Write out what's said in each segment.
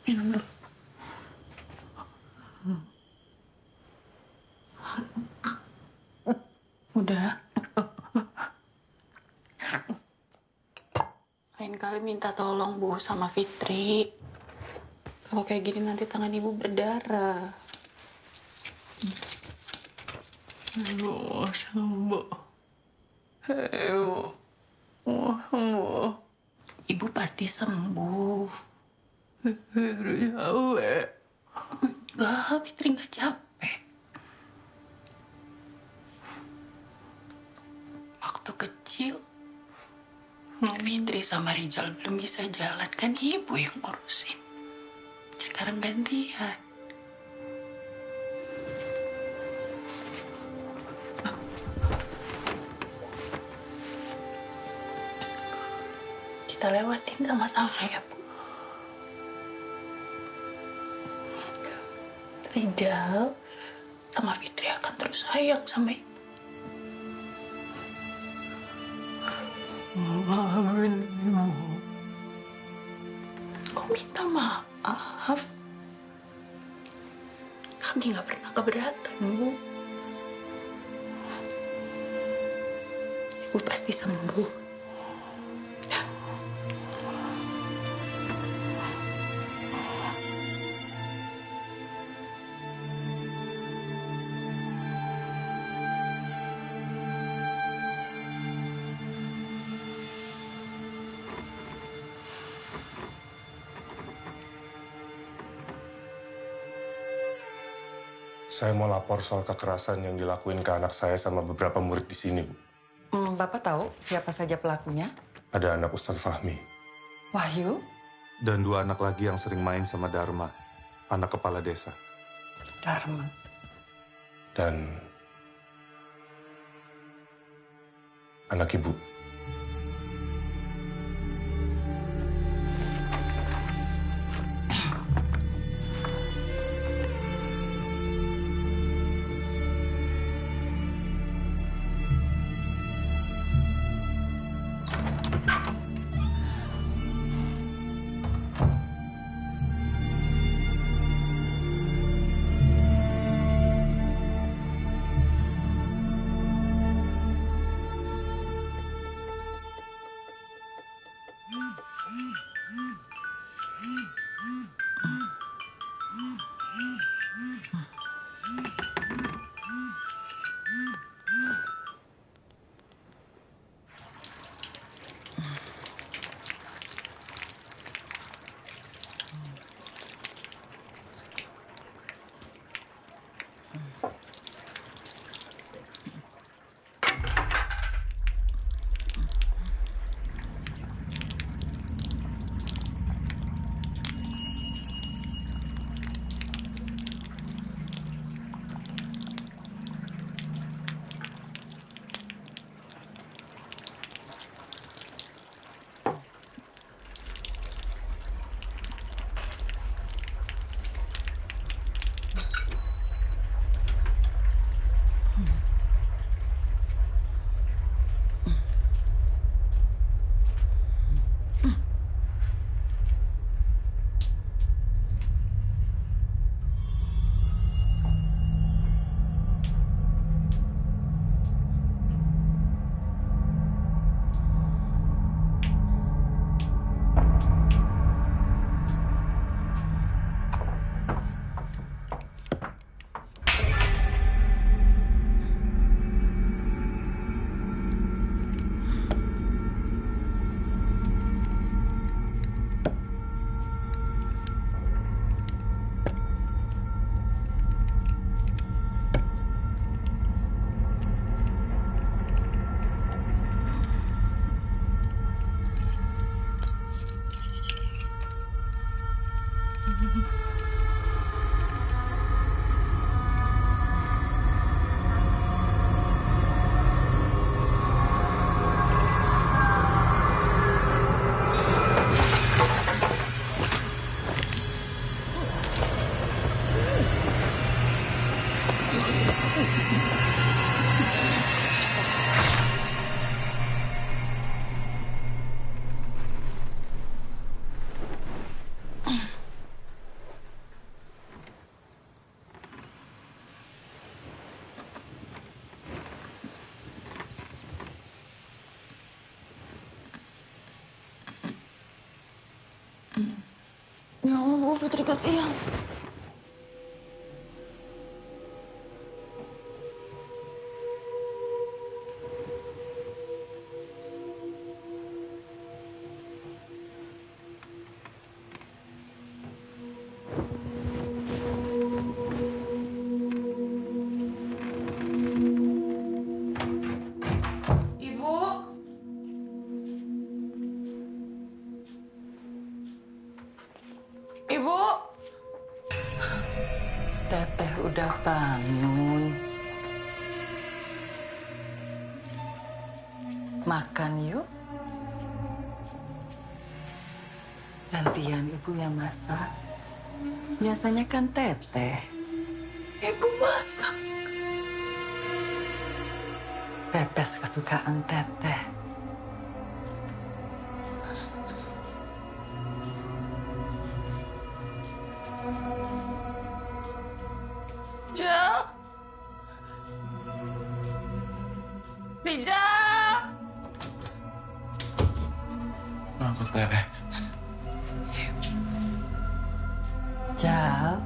Minum dulu. Udah. Lain kali minta tolong Bu sama Fitri. Kalau kayak gini nanti tangan ibu berdarah. Ibu mau sembuh. Ibu mau sembuh. Ibu pasti sembuh. Fitri capek. Enggak, Fitri nggak capek. Waktu kecil, Fitri sama Rizal belum bisa jalan. Kan ibu yang ngurusin. Sekarang gantian. Kita lewatin sama-sama ya, Bu. Rizal sama Fitri akan terus sayang sama ibu. Maafin ibu. Kok minta maaf? Kami nggak pernah keberatan, Bu. Ibu pasti sembuh. Saya mau lapor soal kekerasan yang dilakuin ke anak saya sama beberapa murid di sini, Bu. Bapak tahu siapa saja pelakunya? Ada anak Ustadz Fahmi. Wahyu? Dan 2 anak lagi yang sering main sama Dharma, anak kepala desa. Dharma. Dan anak ibu. Fitri kasihan. Ibu. Ibu. Teteh udah bangun. Makan yuk. Gantian ibu yang masak. Biasanya kan teteh. Ibu masak. Pepes kesukaan teteh. Jal. Rijal. Aku Teteh. Jal.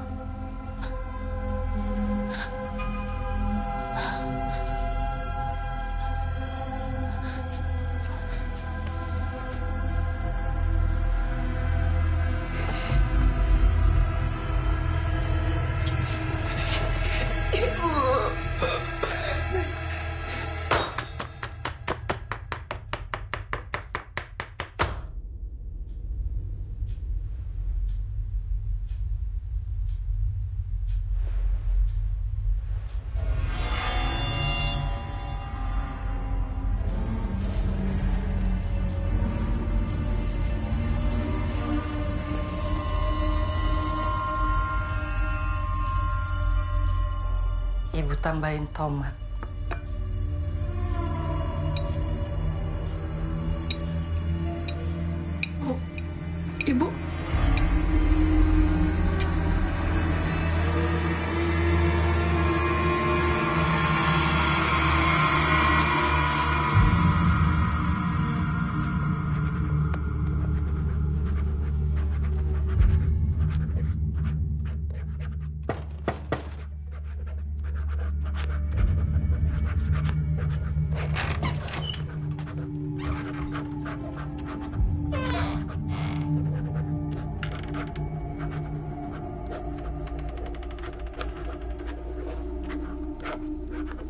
Ibu tambahin tomat. Ibu.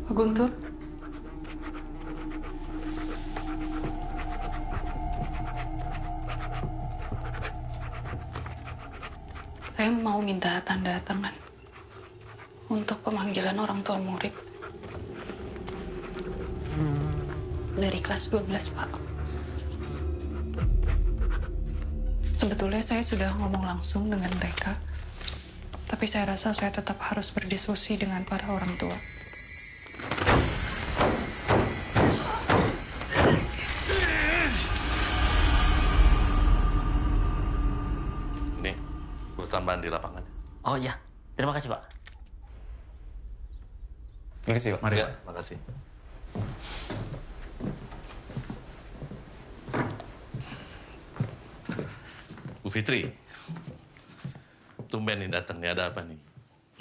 Pak Guntur. Saya mau minta tanda tangan untuk pemanggilan orang tua murid dari kelas 12, Pak. Sebetulnya saya sudah ngomong langsung dengan mereka, tapi saya rasa saya tetap harus berdiskusi dengan para orang tua. Ini buat tambahan di lapangan. Oh iya, terima kasih Pak. Terima kasih, Pak. Mari, Ya, Pak. makasih. Bu Fitri, tumben nih datang nih, ada apa nih?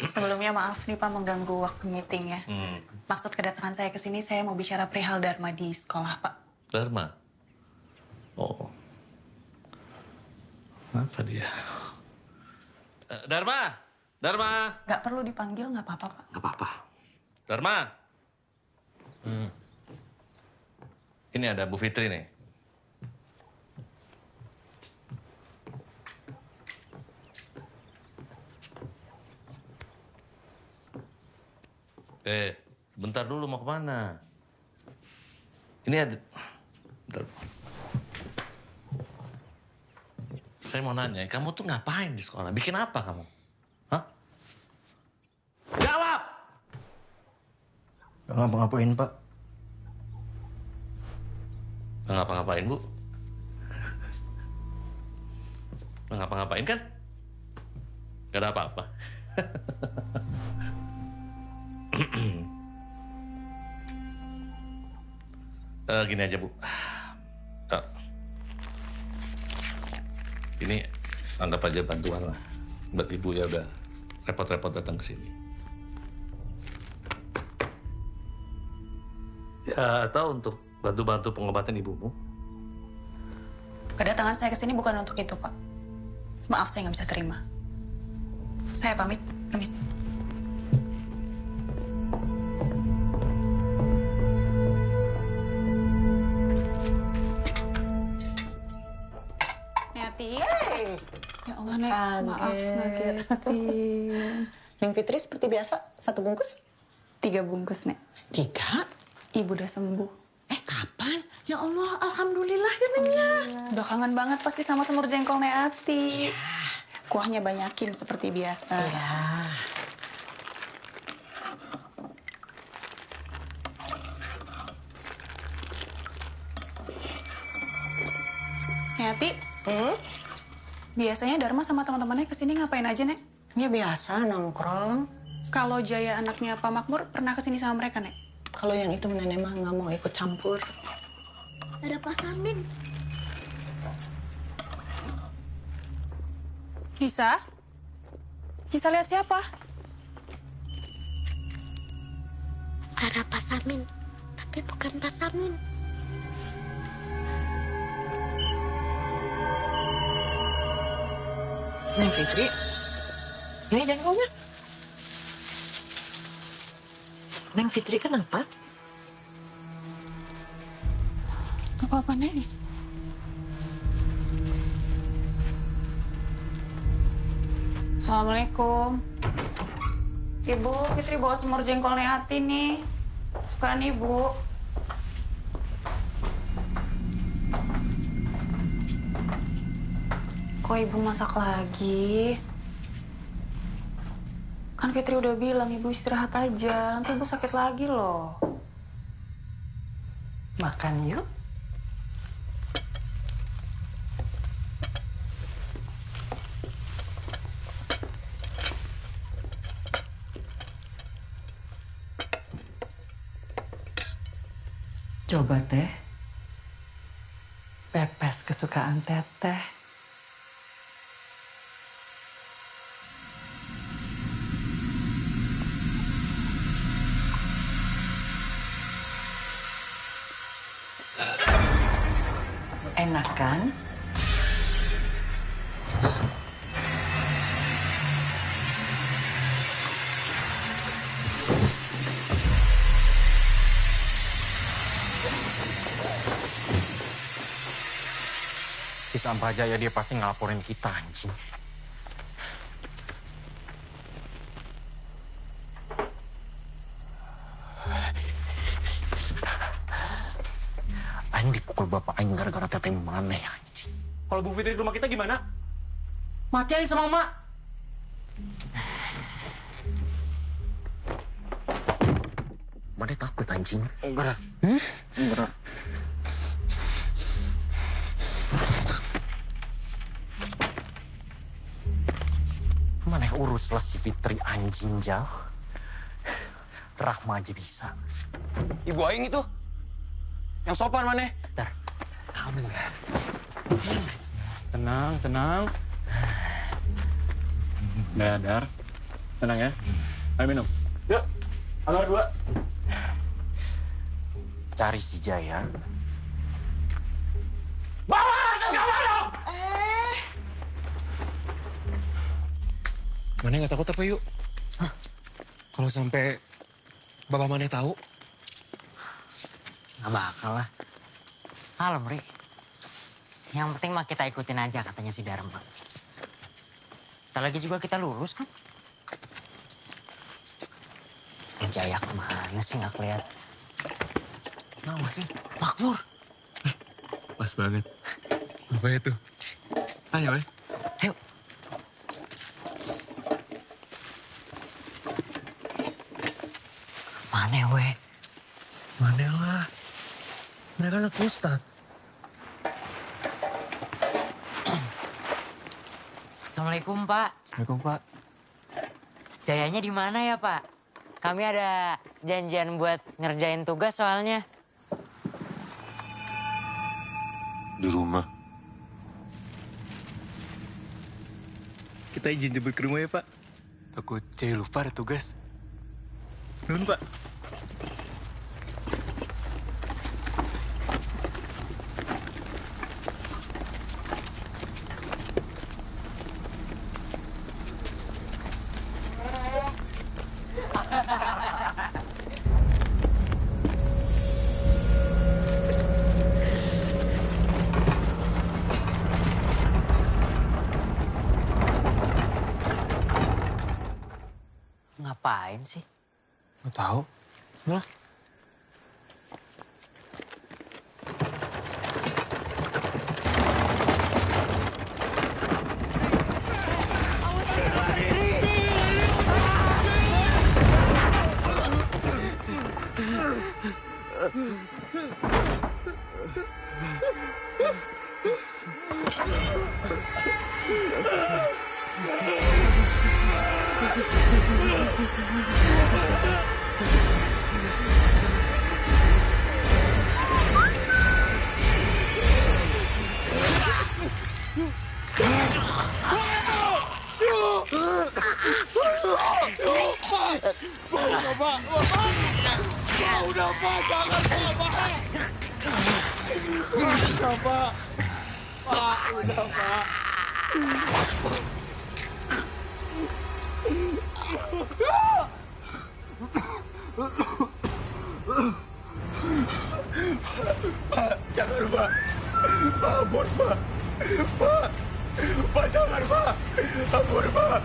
Sebelumnya maaf nih Pak mengganggu waktu meetingnya. Maksud kedatangan saya ke sini, saya mau bicara perihal Dharma di sekolah, Pak. Dharma? Oh. Apa dia? Dharma! Dharma! Nggak perlu dipanggil, nggak apa-apa, Pak. Gak apa-apa. Dharma! Ini ada Bu Fitri nih. Sebentar dulu mau kemana? Ini ada... Bentar. Saya mau nanya, kamu tuh ngapain di sekolah? Bikin apa kamu? Hah? Jawab! Nggak ngapa-ngapain, Pak. Nggak ngapa-ngapain, Bu? Nggak ngapa-ngapain kan? Nggak ada apa-apa. Gini aja, Bu. Ini anggap aja bantuan lah. buat ibu ya udah repot-repot datang ke sini. Ya, atau untuk bantu-bantu pengobatan ibumu. Kedatangan saya ke sini bukan untuk itu, Pak. Maaf, saya nggak bisa terima. Saya pamit, permisi. Neti. Ya Allah, Nek. Maaf, ngagetin. Neng Fitri seperti biasa, 1 bungkus? 3 bungkus, Nek. 3? Ibu udah sembuh. Kapan? Ya Allah, alhamdulillah ya Neng ya. Udah kangen banget pasti sama semur jengkol Neati. Kuahnya banyakin seperti biasa. Ya. Neati, biasanya Dharma sama teman-temannya kesini ngapain aja, Nek? Ya biasa nongkrong. Kalau Jaya anaknya Pak Makmur pernah kesini sama mereka, Nek? Kalau yang itu nenek mah nggak mau ikut campur. Ada Pak Samin. Nisa? Nisa lihat siapa? Ada Pak Samin. Tapi bukan Pak Samin. Neng Fitri, ini jengkolnya. Neng Fitri kenapa? Gak apa-apa, Nek. Assalamualaikum. Ibu, Fitri bawa semur jengkol Neati nih. Sukaan Ibu. Kok Ibu masak lagi? Kan Fitri udah bilang Ibu istirahat aja. Nanti Ibu sakit lagi loh. Makan yuk. Coba teh. Pepes kesukaan teteh. Enak kan? Si Sampajaya dia pasti ngelaporin kita, anjing. Aing dipukul bapak Aing gara-gara teteh mana ya, anjing. Kalau Bu Fitri ke rumah kita gimana? Mati aja sama Mak. Mana takut, anjing? Enggak. Enggak. Mana uruslah si Fitri, anjing jauh. Rahma aja bisa. Ibu Aing itu. Yang sopan mana? Dar, kamu ya. Tenang, tenang. Nah, Dar. Tenang ya. Ayo minum. Yuk. Amar 2. Cari si Jaya. Bawa langsung kamar dong! Mana nggak takut apa yuk? Kalau sampai Bapak Mane tahu? Nggak bakal lah. Kalem, Ri. Yang penting mah kita ikutin aja katanya si Dharma. Ntar lagi juga kita lulus kan? Jaya kemana sih nggak kelihatan? Kenapa sih? Makmur. Pas banget. Apa itu? Ayo, Weh. Ayo. Mana, weh? Mana lah? Mereka anak Ustad. Assalamualaikum, Pak. Assalamualaikum, Pak. Jayanya di mana ya, Pak? Kami ada janjian buat ngerjain tugas soalnya. Di rumah. Kita izin jemput ke rumah ya, Pak. Takut Cewek lupa ada tugas. Nuhun, Pak. Ngapain sih? Nggak tahu. Lah. Jangan, Pak. Pak, ampun, Pak. Pak. Pak, jangan, Pak. Ampun, Pak.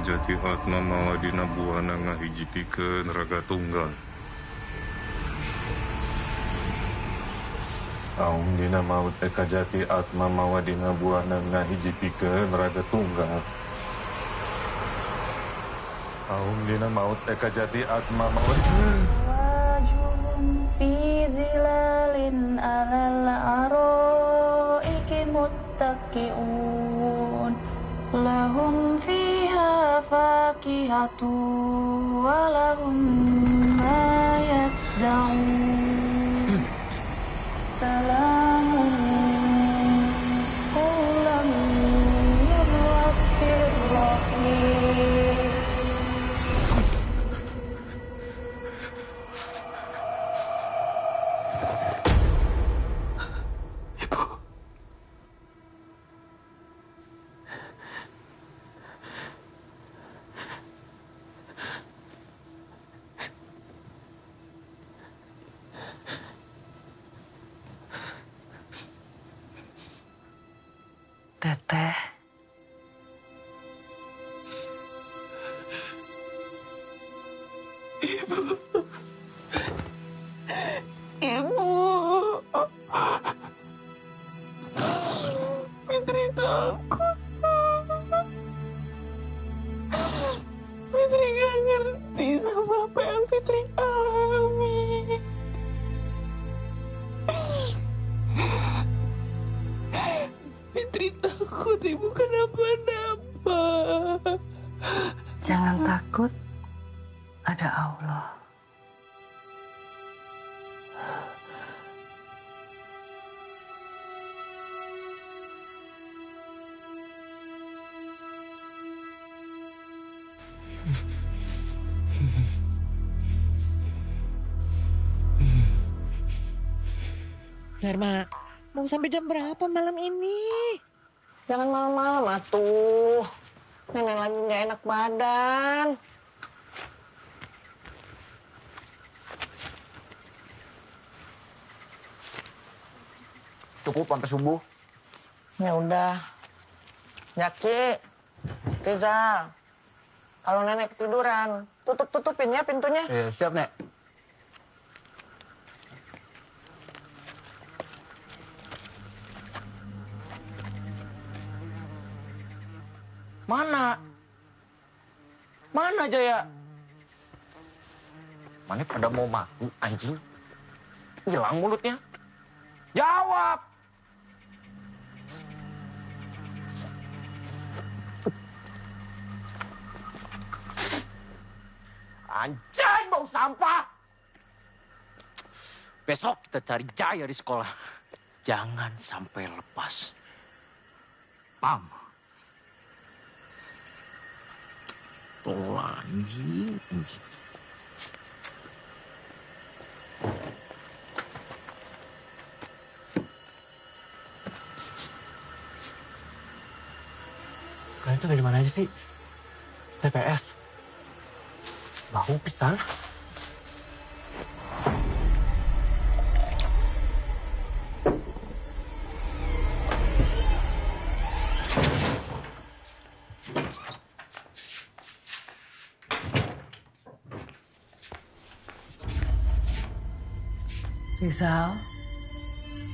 Jati atma mawadina buana ngahijipikeun raga tunggal. Aum dina maut eka jati atma mawadina buana ngahijipikeun raga tunggal. Aum dina maut eka jati atma mawadina Wajhum fi zilalin alal araiki muttaqiun lahum fiha fakihatu walahum ma yad'un salamun qawlan min rabbir rahim. Teteh. Ibu. Fitri takut. Fitri gak ngerti sama apa yang Fitri alami. Fitri takut ibu kenapa-napa. Jangan takut, ada Allah. Dharma, mau sampai jam berapa malam ini? Jangan malam-malam atuh. Nenek lagi nggak enak badan. Cukup sampai subuh. Ya udah. Jaki, Rizal, kalau nenek ketiduran, tutupin ya pintunya. Iya, siap, Nek. Mana? Mana Jaya? Mana pada mau mati, anjing? Hilang mulutnya. Jawab! Anjay, bau sampah! Besok kita cari Jaya di sekolah. Jangan sampai lepas. Pam. Tuh anjing. Kalian tuh dari mana aja sih? TPS. Bau pisan. Rizal,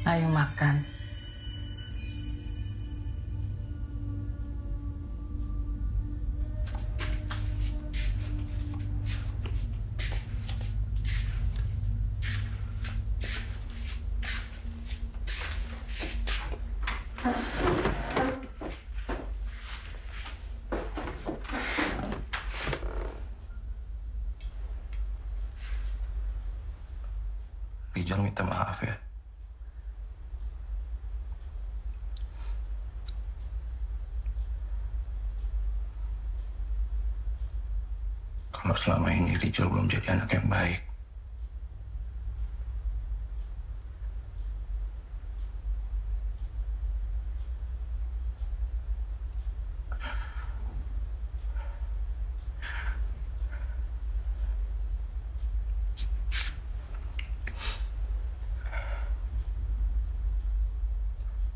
ayo makan. Rijal minta maaf ya. Kalau selama ini Rijal belum jadi anak yang baik.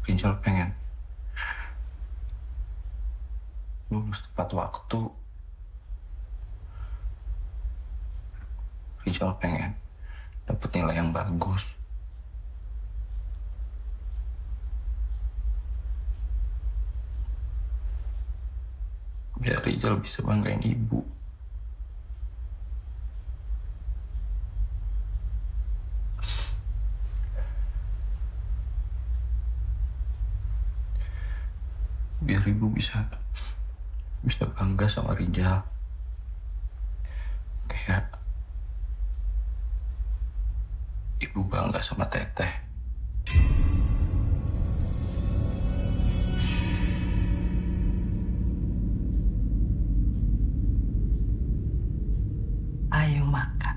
Rijal pengen lulus tepat waktu. Rijal pengen dapet nilai yang bagus. Biar Rijal bisa banggain ibu. Biar ibu bisa bangga sama Rijal. Kayak ibu bangga sama Teteh. Ayo makan.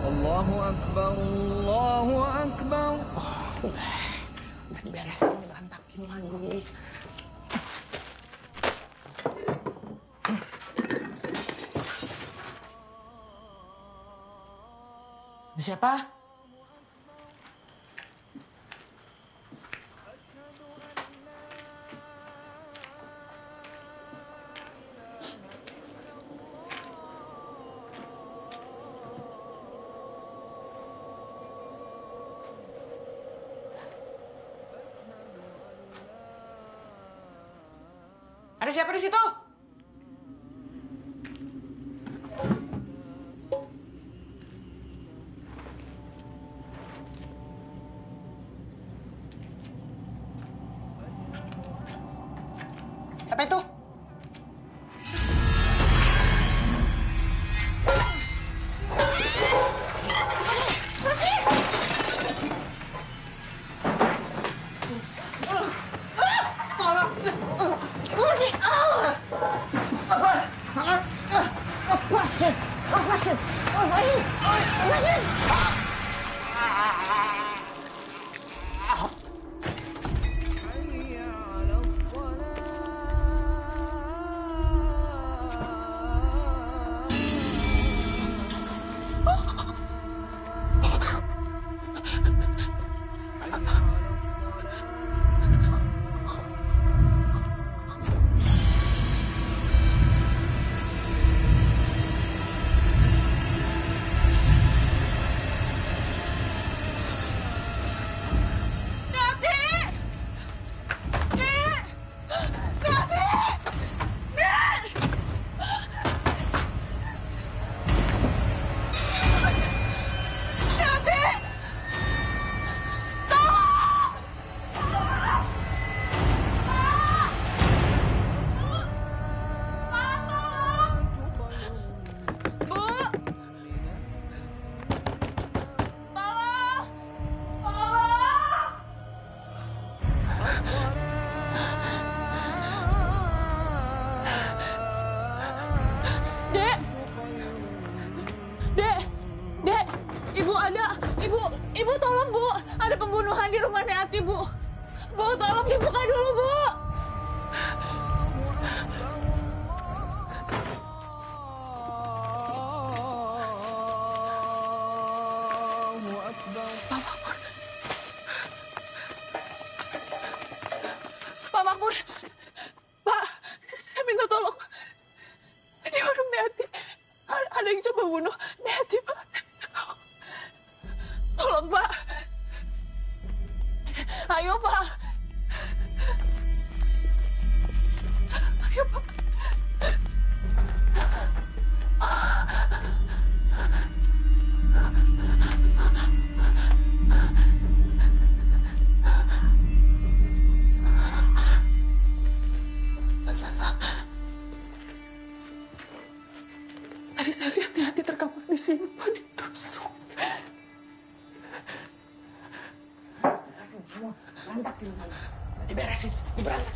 Allahu Akbar, Allahu Akbar. Udah beresin, berantakin lagi. siapa? Ada siapa di situ? Siapa itu? Ibu tolong Bu, ada pembunuhan di rumah Neati Bu. Bu tolong dibuka dulu Bu. Pak Makmur, Pak, saya minta tolong. Di warung Neati ada yang coba bunuh Neati Pak. Tolong Pak. Ayo Pak. Ayo Pak. Tadi saya lihat Neati terkapar di sini Pak, ditusuk. Berantak di rumah. Diberesin, diberantak.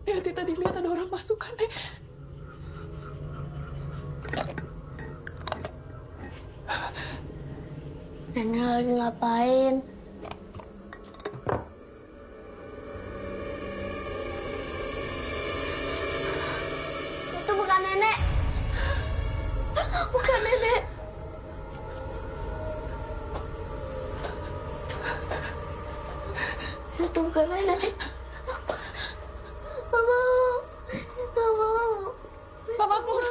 Neati tadi lihat ada orang masuk kan, Nek? Nenek lagi ngapain? Itu bukan nenek. Bukan nenek. Itu bukan nenek. Mama. Mama. Pak Makmur.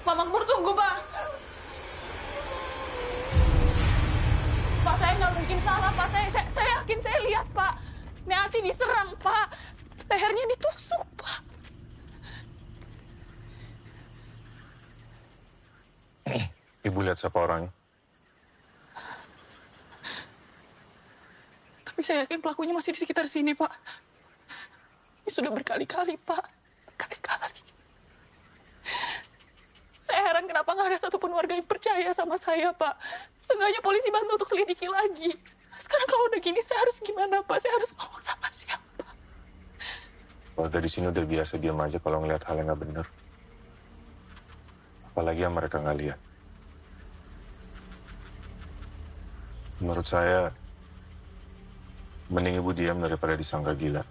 Pak Makmur tunggu, Pak. Pak, saya nggak mungkin salah, Pak. Saya yakin saya lihat, Pak. Neati diserang, Pak. Lehernya ditusuk, Pak. Ibu lihat siapa orangnya? Tapi saya yakin pelakunya masih di sekitar sini, Pak. Ini sudah berkali-kali, Pak. Berkali-kali. Saya heran kenapa nggak ada satupun warga yang percaya sama saya, Pak. Seenggaknya polisi bantu untuk selidiki lagi. Sekarang kalau udah gini, saya harus gimana, Pak? Saya harus ngomong sama siapa? Warga di sini udah biasa diam aja kalau ngeliat hal yang nggak bener. Apalagi yang mereka nggak lihat. Menurut saya, mending ibu diam daripada disangka gila.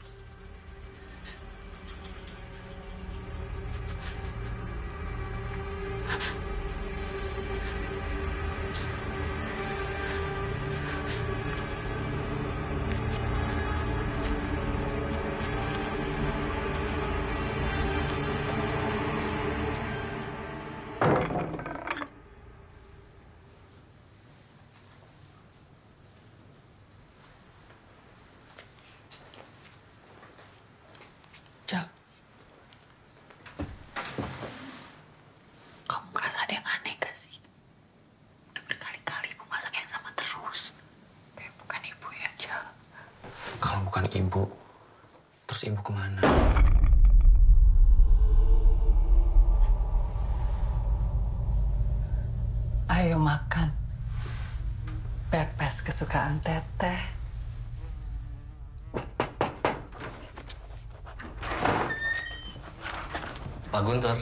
Jal, kamu ngerasa ada yang aneh gak sih? Udah berkali-kali ibu masak yang sama terus. Kayak bukan ibu ya, Jal. Kalau bukan ibu, terus ibu kemana? Ayo makan. Pepes kesukaan Teteh. Pak Guntur.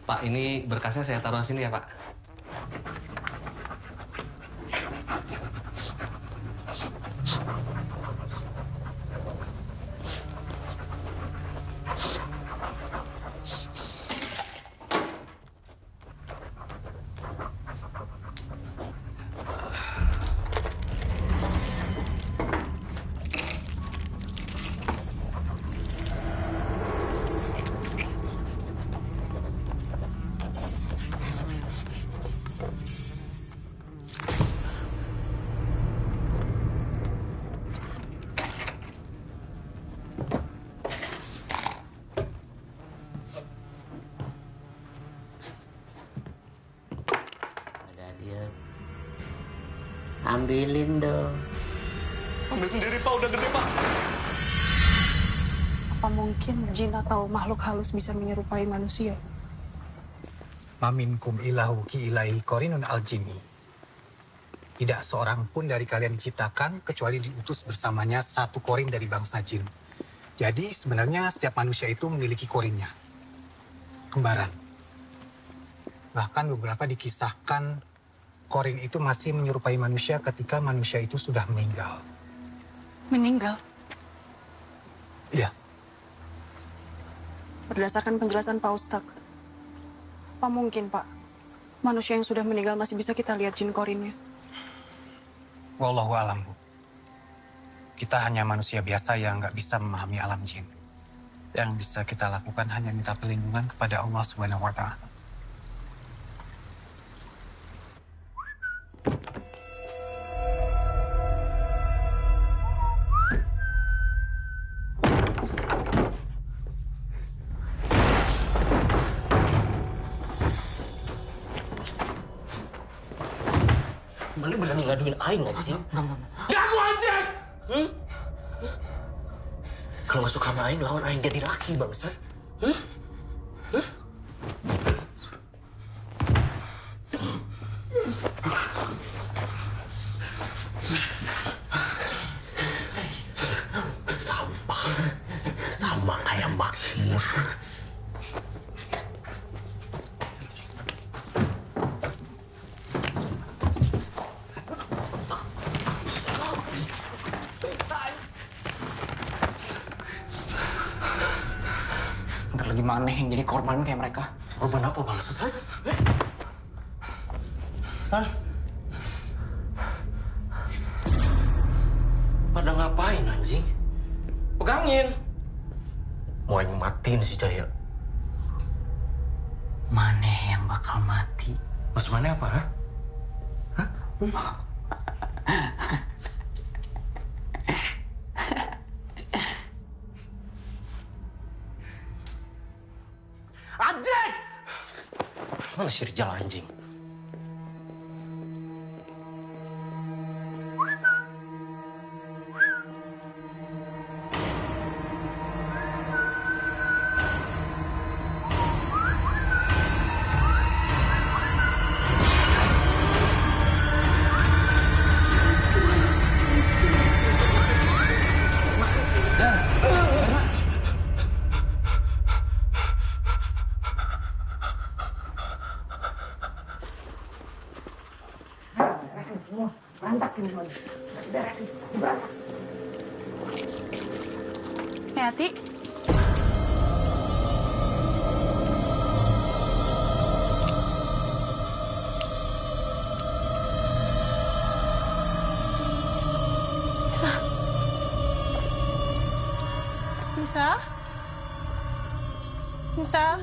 Pak, ini berkasnya saya taruh sini ya, Pak. Ambilin dong. Ambil sendiri, Pak. Udah gede, Pak. Apa mungkin jin atau makhluk halus bisa menyerupai manusia? Maminkum ilahu ki ilahi korinun al-jini. Tidak seorang pun dari kalian diciptakan kecuali diutus bersamanya satu korin dari bangsa jin. Jadi sebenarnya setiap manusia itu memiliki korinnya. Kembaran. Bahkan beberapa dikisahkan korin itu masih menyerupai manusia ketika manusia itu sudah meninggal. Meninggal? Iya. Berdasarkan penjelasan Pak Ustadz, apa mungkin, Pak, manusia yang sudah meninggal masih bisa kita lihat jin korinnya? Wallahu alam, Bu. Kita hanya manusia biasa yang nggak bisa memahami alam jin. Yang bisa kita lakukan hanya minta perlindungan kepada Allah Subhanahu wa Ta'ala. Beli berani ngaduin aing lagi sih? Ngaku anjing! Kalau nggak suka sama aing, lawan aing jadi laki, bangsat. Sama kayak Makmur. Ntar lagi mana yang jadi korban kayak mereka? Korban apa bangsat? Hah? Pada ngapain anjing? Pegangin. Mau yang matiin si Jaya. Maneh yang bakal mati. Mas Maneh apa, ha? Hah? Anjing! Mana si Rijal anjing? hati-hati. Nisa? Nisa?